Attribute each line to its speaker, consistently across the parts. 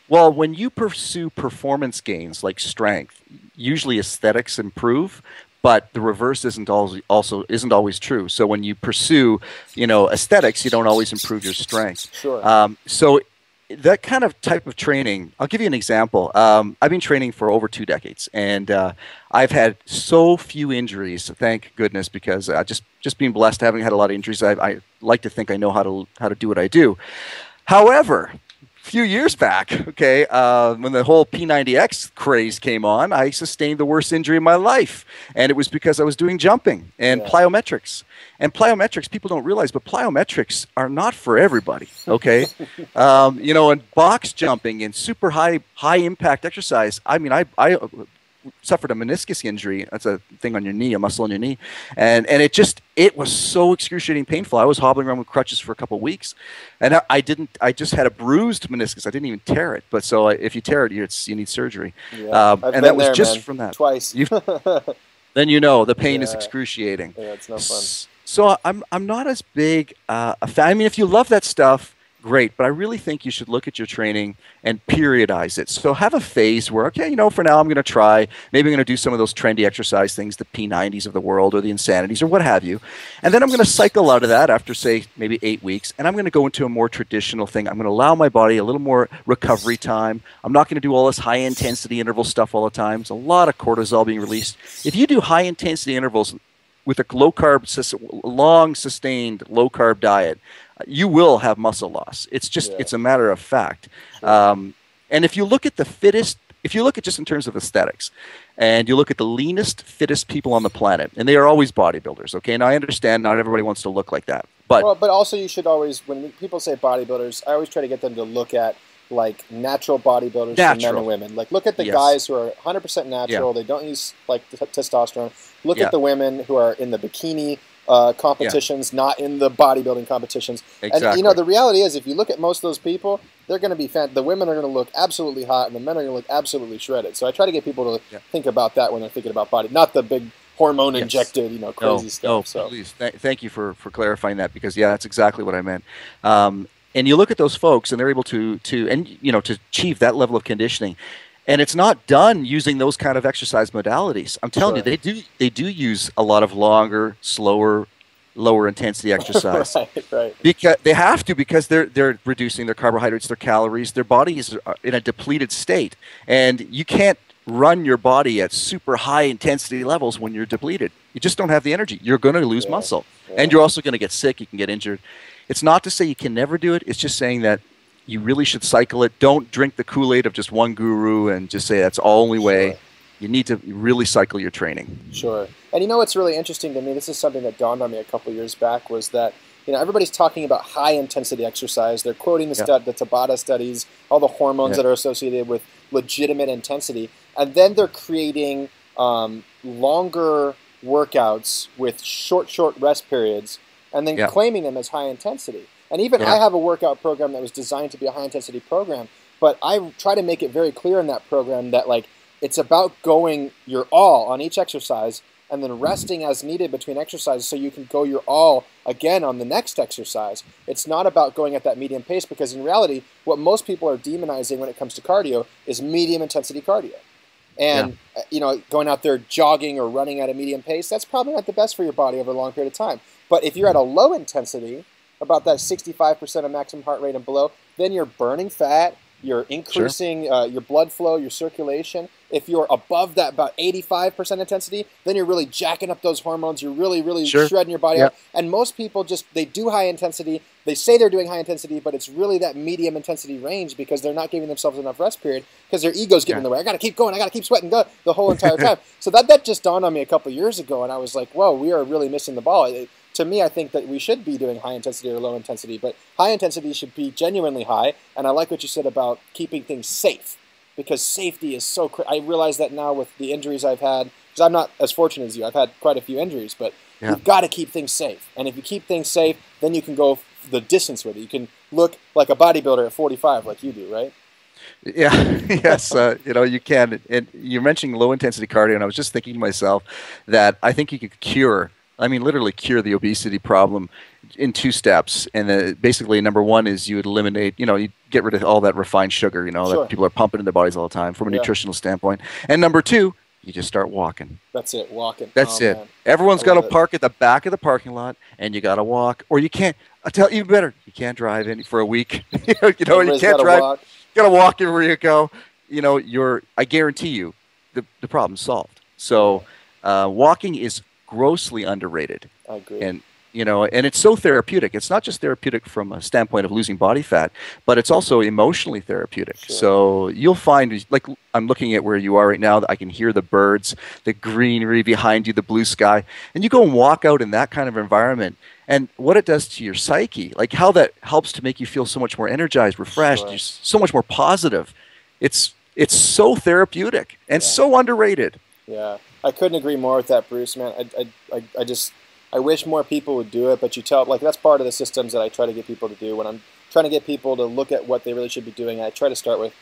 Speaker 1: Well, when you pursue performance gains like strength, usually aesthetics improve, but the reverse isn't always also isn't always true. So when you pursue, aesthetics, you don't always improve your strength.
Speaker 2: Sure.
Speaker 1: So that kind of type of training, I'll give you an example. I've been training for over 2 decades, and I've had so few injuries. Thank goodness, because just being blessed, having had a lot of injuries, I like to think I know how to do what I do. However, few years back, okay, when the whole P90X craze came on, I sustained the worst injury of my life. And it was because I was doing jumping and
Speaker 2: Yeah.
Speaker 1: plyometrics. And plyometrics, people don't realize, but plyometrics are not for everybody, okay? And box jumping and super high impact exercise. I mean, I suffered a meniscus injury. That's a thing on your knee, a muscle on your knee, and it was so excruciating painful. I was hobbling around with crutches for a couple of weeks, and I didn't. I just had a bruised meniscus. I didn't even tear it. But so if you tear it, you need surgery.
Speaker 2: Yeah. I've
Speaker 1: And
Speaker 2: been
Speaker 1: that was
Speaker 2: there,
Speaker 1: just
Speaker 2: man.
Speaker 1: from that.
Speaker 2: Twice.
Speaker 1: Then the pain is
Speaker 2: Yeah.
Speaker 1: excruciating.
Speaker 2: Yeah, it's no fun.
Speaker 1: So I'm not as big a fan. I mean, if you love that stuff, great. But I really think you should look at your training and periodize it. So have a phase where, okay, for now I'm going to try. Maybe I'm going to do some of those trendy exercise things, the P90s of the world or the Insanities or what have you. And then I'm going to cycle out of that after, say, maybe 8 weeks. And I'm going to go into a more traditional thing. I'm going to allow my body a little more recovery time. I'm not going to do all this high intensity interval stuff all the time. There's a lot of cortisol being released. If you do high intensity intervals with a long sustained low carb diet, you will have muscle loss.
Speaker 2: Yeah.
Speaker 1: It's a matter of fact.
Speaker 2: Sure.
Speaker 1: And if you look at if you look at just in terms of aesthetics, and you look at the leanest, fittest people on the planet, and they are always bodybuilders. Okay, now I understand not everybody wants to look like that, but
Speaker 2: Well, but also you should always, when people say bodybuilders, I always try to get them to look at like natural bodybuilders for men and
Speaker 1: natural.
Speaker 2: women. Like look at the
Speaker 1: Yes.
Speaker 2: guys who are 100%
Speaker 1: Yeah.
Speaker 2: natural. They don't use like testosterone. Look
Speaker 1: Yeah.
Speaker 2: at the women who are in the bikini
Speaker 1: Yeah.
Speaker 2: competitions, not in the bodybuilding competitions. And
Speaker 1: Exactly.
Speaker 2: the reality is, if you look at most of those people, they're going to be the women are going to look absolutely hot, and the men are going to look absolutely shredded. So I try to get people to
Speaker 1: Yeah.
Speaker 2: think about that when they're thinking about body, not the big hormone
Speaker 1: Yes.
Speaker 2: injected, crazy stuff.
Speaker 1: No,
Speaker 2: So
Speaker 1: please. Thank you for clarifying that, because yeah, that's exactly what I meant. And you look at those folks, and they're able to achieve that level of conditioning, and it's not done using those kind of exercise modalities. I'm telling
Speaker 2: sure.
Speaker 1: you, they do use a lot of longer, slower, lower intensity exercise.
Speaker 2: Right, right.
Speaker 1: Because they have to, because they're reducing their carbohydrates, their calories, their body is in a depleted state, and you can't run your body at super high intensity levels when you're depleted. You just don't have the energy. You're going to lose
Speaker 2: Yeah,
Speaker 1: muscle,
Speaker 2: yeah.
Speaker 1: and you're also going to get sick. You can get injured. It's not to say you can never do it. It's just saying that you really should cycle it. Don't drink the Kool-Aid of just one guru and just say that's the only way.
Speaker 2: Sure.
Speaker 1: You need to really cycle your training.
Speaker 2: Sure. And what's really interesting to me, this is something that dawned on me a couple years back, was that everybody's talking about high intensity exercise. They're quoting the
Speaker 1: Yeah.
Speaker 2: the Tabata studies, all the hormones
Speaker 1: Yeah.
Speaker 2: that are associated with legitimate intensity, and then they're creating longer workouts with short rest periods, and then
Speaker 1: Yeah.
Speaker 2: claiming them as high intensity. And even I
Speaker 1: Yeah.
Speaker 2: have a workout program that was designed to be a high intensity program, but I try to make it very clear in that program that it's about going your all on each exercise and then resting as needed between exercises so you can go your all again on the next exercise. It's not about going at that medium pace, because in reality, what most people are demonizing when it comes to cardio is medium intensity cardio. And, going out there jogging or running at a medium pace, that's probably not the best for your body over a long period of time. But if you're at a low intensity, about that 65% of maximum heart rate and below, then you're burning fat, you're increasing your blood flow, your circulation. If you're above that, about 85% intensity, then you're really jacking up those hormones. You're really, really
Speaker 1: Sure.
Speaker 2: shredding your body
Speaker 1: Yeah.
Speaker 2: out. And most people they do high intensity. They say they're doing high intensity, but it's really that medium intensity range, because they're not giving themselves enough rest period, because their ego's getting in the way. I got to keep going. I got to keep sweating the whole entire time. So that just dawned on me a couple years ago, and I was like, whoa, we are really missing the ball. To me, I think that we should be doing high intensity or low intensity, but high intensity should be genuinely high. And I like what you said about keeping things safe, because safety is so I realize that now with the injuries I've had, because I'm not as fortunate as you. I've had quite a few injuries, but
Speaker 1: Yeah.
Speaker 2: you've got to keep things safe. And if you keep things safe, then you can go the distance with it. You can look like a bodybuilder at 45 like you do, right?
Speaker 1: Yeah, yes, you can. And you're mentioning low intensity cardio, and I was just thinking to myself that I think you could cure I mean, literally cure the obesity problem in two steps. And basically, number one is you would eliminate, you get rid of all that refined sugar, that
Speaker 2: Sure.
Speaker 1: people are pumping in their bodies all the time from a
Speaker 2: Yeah.
Speaker 1: nutritional standpoint. And number two, you just start walking.
Speaker 2: That's it. Walking.
Speaker 1: That's
Speaker 2: Oh
Speaker 1: it.
Speaker 2: man, I
Speaker 1: Everyone's got
Speaker 2: love
Speaker 1: to
Speaker 2: it.
Speaker 1: park at the back of the parking lot, and you got to walk, or you can't. I tell you even better, you can't drive any for a week. You
Speaker 2: Everybody's got
Speaker 1: can't
Speaker 2: to
Speaker 1: drive.
Speaker 2: walk.
Speaker 1: You got to walk everywhere you go. I guarantee you, the problem's solved.
Speaker 2: Yeah,
Speaker 1: So, walking is grossly underrated,
Speaker 2: I agree.
Speaker 1: and and it's so therapeutic. It's not just therapeutic from a standpoint of losing body fat, but it's also emotionally therapeutic.
Speaker 2: Sure.
Speaker 1: So you'll find, like, I'm looking at where you are right now, that I can hear the birds, the greenery behind you, the blue sky, and you go and walk out in that kind of environment, and what it does to your psyche, like how that helps to make you feel so much more energized, refreshed,
Speaker 2: Sure.
Speaker 1: you're so much more positive. It's so therapeutic and
Speaker 2: Yeah.
Speaker 1: so underrated.
Speaker 2: Yeah. I couldn't agree more with that, Bruce. Man, I just I wish more people would do it. But you tell like that's part of the systems that I try to get people to do when I'm trying to get people to look at what they really should be doing. I try to start with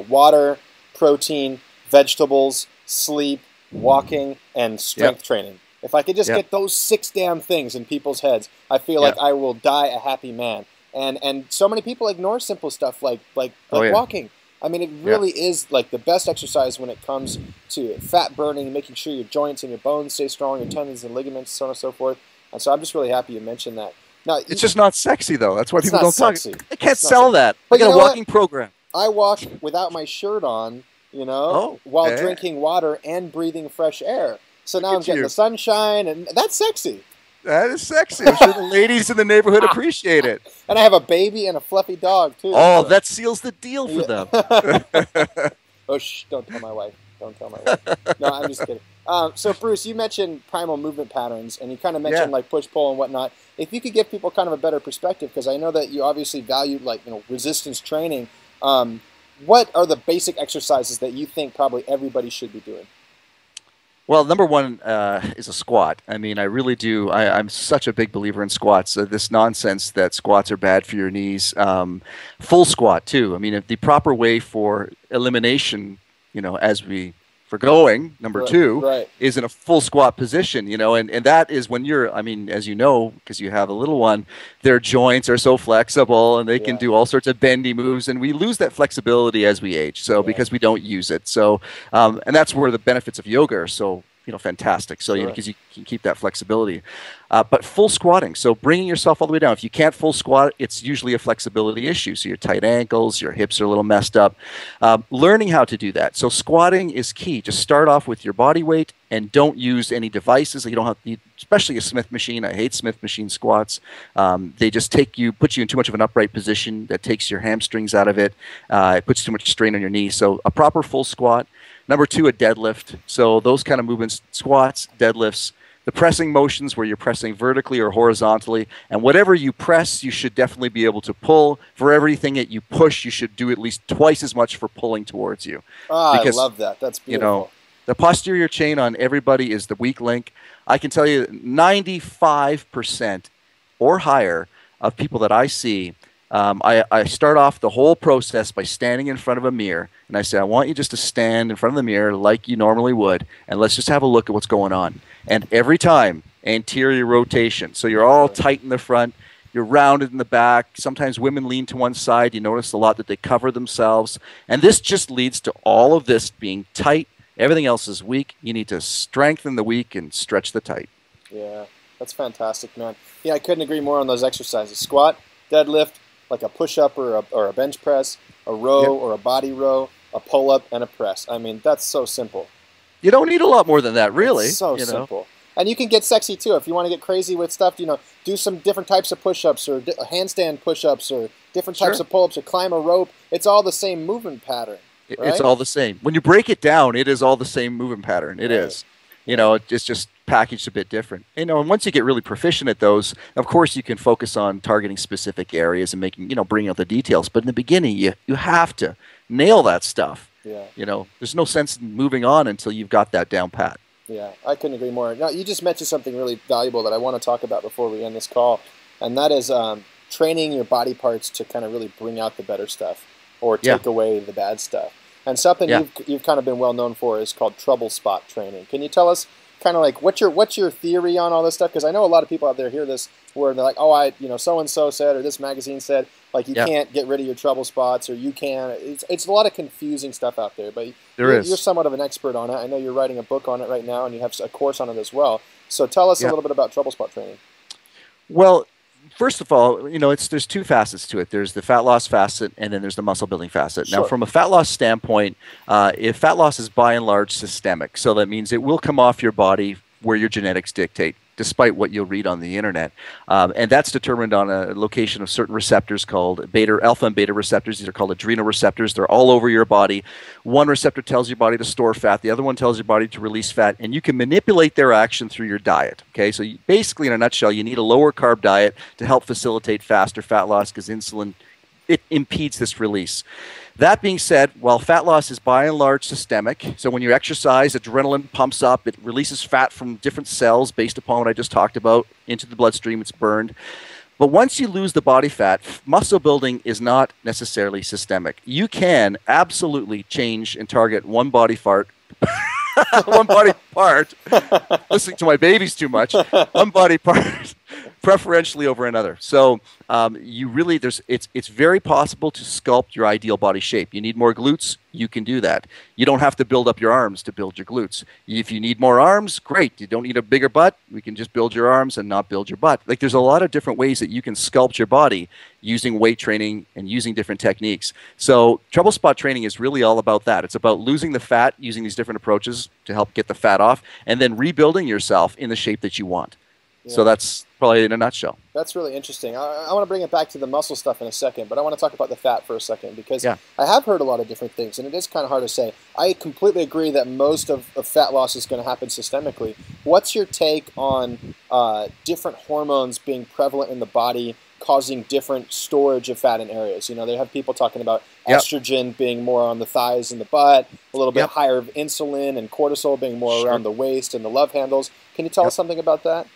Speaker 2: water, protein, vegetables, sleep, walking, and
Speaker 1: Yep.
Speaker 2: strength training. If I could just
Speaker 1: Yep.
Speaker 2: get those six damn things in people's heads, I feel like
Speaker 1: Yep.
Speaker 2: I will die a happy man. And so many people ignore simple stuff
Speaker 1: Oh
Speaker 2: like
Speaker 1: yeah.
Speaker 2: walking. I mean, it
Speaker 1: Yeah.
Speaker 2: really is like the best exercise when it comes to fat burning, making sure your joints and your bones stay strong, your tendons and ligaments, so on and so forth. And so I'm just really happy you mentioned that. Now,
Speaker 1: It's just not sexy though. That's why
Speaker 2: it's
Speaker 1: people
Speaker 2: not
Speaker 1: don't talk.
Speaker 2: sexy.
Speaker 1: They can't
Speaker 2: It's not
Speaker 1: sell
Speaker 2: sexy.
Speaker 1: that. They
Speaker 2: But you
Speaker 1: got a
Speaker 2: know what?
Speaker 1: walking program.
Speaker 2: I walk without my shirt on,
Speaker 1: Oh,
Speaker 2: while
Speaker 1: yeah.
Speaker 2: drinking water and breathing fresh air. So
Speaker 1: Look
Speaker 2: now I'm
Speaker 1: at
Speaker 2: getting
Speaker 1: you.
Speaker 2: the sunshine, and that's sexy.
Speaker 1: That is sexy. I'm sure the ladies in the neighborhood appreciate it.
Speaker 2: And I have a baby and a fluffy dog too.
Speaker 1: Oh,
Speaker 2: So.
Speaker 1: that seals the deal for them.
Speaker 2: Yeah. Oh, shh! Don't tell my wife. Don't tell my wife. No, I'm just kidding. So, Bruce, you mentioned primal movement patterns, and you kind of mentioned
Speaker 1: Yeah.
Speaker 2: like push pull and whatnot. If you could give people kind of a better perspective, because I know that you obviously value like resistance training. What are the basic exercises that you think probably everybody should be doing?
Speaker 1: Well, number one is a squat. I mean, I really do. I'm such a big believer in squats. This nonsense that squats are bad for your knees. Full squat too. I mean, if the proper way for elimination, as we for going, number
Speaker 2: Right,
Speaker 1: two,
Speaker 2: right.
Speaker 1: is in a full squat position. And that is when I mean, as you know, because you have a little one, their joints are so flexible and they can
Speaker 2: Yeah,
Speaker 1: do all sorts of bendy moves, and we lose that flexibility as we age. So
Speaker 2: yeah,
Speaker 1: because we don't use it. So and that's where the benefits of yoga are so fantastic. So
Speaker 2: sure.
Speaker 1: because you can keep that flexibility, but full squatting. So bringing yourself all the way down. If you can't full squat, it's usually a flexibility issue. So your tight ankles, your hips are a little messed up. Learning how to do that. So squatting is key. Just start off with your body weight and don't use any devices. You don't have, especially a Smith machine. I hate Smith machine squats. They just put you in too much of an upright position that takes your hamstrings out of it. It puts too much strain on your knees. So a proper full squat. Number two, a deadlift. So those kind of movements, squats, deadlifts, the pressing motions where you're pressing vertically or horizontally. And whatever you press, you should definitely be able to pull. For everything that you push, you should do at least twice as much for pulling towards you.
Speaker 2: Ah, I
Speaker 1: Because,
Speaker 2: love that. That's beautiful.
Speaker 1: the posterior chain on everybody is the weak link. I can tell you 95% or higher of people that I see, I start off the whole process by standing in front of a mirror. And I say, I want you just to stand in front of the mirror like you normally would. And let's just have a look at what's going on. And every time, anterior rotation. So you're all tight in the front. You're rounded in the back. Sometimes women lean to one side. You notice a lot that they cover themselves. And this just leads to all of this being tight. Everything else is weak. You need to strengthen the weak and stretch the tight.
Speaker 2: Yeah, that's fantastic, man. Yeah, I couldn't agree more on those exercises. Squat, deadlift, like a push-up or a bench press, a row
Speaker 1: Yep.
Speaker 2: or a body row, a pull-up, and a press. I mean, that's so simple.
Speaker 1: You don't need a lot more than that, really.
Speaker 2: It's so simple. And you can get sexy, too. If you want to get crazy with stuff, do some different types of push-ups or handstand push-ups or different types
Speaker 1: Sure.
Speaker 2: of pull-ups or climb a rope. It's all the same movement pattern, right?
Speaker 1: It's all the same. When you break it down, it is all the same movement pattern. It
Speaker 2: Right.
Speaker 1: is. It's just packaged a bit different. And once you get really proficient at those, of course, you can focus on targeting specific areas and bringing out the details. But in the beginning, you have to nail that stuff.
Speaker 2: Yeah.
Speaker 1: There's no sense in moving on until you've got that down pat.
Speaker 2: Yeah, I couldn't agree more. Now, you just mentioned something really valuable that I want to talk about before we end this call, and that is training your body parts to kind of really bring out the better stuff or
Speaker 1: Yeah.
Speaker 2: take away the bad stuff. And something
Speaker 1: Yeah.
Speaker 2: you've kind of been well known for is called trouble spot training. Can you tell us kind of like what's your theory on all this stuff? Because I know a lot of people out there hear this where they're like, oh, so and so said, or this magazine said, like you
Speaker 1: Yeah,
Speaker 2: can't get rid of your trouble spots, or you can. It's a lot of confusing stuff out there. But
Speaker 1: there
Speaker 2: you're
Speaker 1: is.
Speaker 2: somewhat of an expert on it. I know you're writing a book on it right now, and you have a course on it as well. So tell us a
Speaker 1: Yeah.
Speaker 2: little bit about trouble spot training.
Speaker 1: Well, first of all, there's two facets to it. There's the fat loss facet, and then there's the muscle building facet. Now,
Speaker 2: Sure.
Speaker 1: from a fat loss standpoint, if fat loss is by and large systemic, so that means it will come off your body where your genetics dictate, despite what you'll read on the internet, and that's determined on a location of certain receptors called alpha and beta receptors. These are called adrenal receptors. They're all over your body. One receptor tells your body to store fat. The other one tells your body to release fat, and you can manipulate their action through your diet. Okay, so basically, in a nutshell, you need a lower carb diet to help facilitate faster fat loss because insulin it impedes this release. That being said, while fat loss is by and large systemic, so when you exercise, adrenaline pumps up, it releases fat from different cells based upon what I just talked about into the bloodstream, it's burned. But once you lose the body fat, muscle building is not necessarily systemic. You can absolutely change and target one body part, one body part, listening to my babies too much, one body part preferentially over another. So it's very possible to sculpt your ideal body shape. You need more glutes, you can do that. You don't have to build up your arms to build your glutes. If you need more arms, great. You don't need a bigger butt. We can just build your arms and not build your butt. Like there's a lot of different ways that you can sculpt your body using weight training and using different techniques. So trouble spot training is really all about that. It's about losing the fat using these different approaches to help get the fat off and then rebuilding yourself in the shape that you want.
Speaker 2: Yeah.
Speaker 1: So that's probably in a nutshell.
Speaker 2: That's really interesting. I want to bring it back to the muscle stuff in a second, but I want to talk about the fat for a second because
Speaker 1: Yeah.
Speaker 2: I have heard a lot of different things, and it is kind of hard to say. I completely agree that most of fat loss is going to happen systemically. What's your take on different hormones being prevalent in the body causing different storage of fat in areas? They have people talking about
Speaker 1: Yep.
Speaker 2: estrogen being more on the thighs and the butt, a little bit
Speaker 1: Yep.
Speaker 2: higher of insulin, and cortisol being more
Speaker 1: Sure.
Speaker 2: around the waist and the love handles. Can you tell
Speaker 1: Yep.
Speaker 2: us something about that?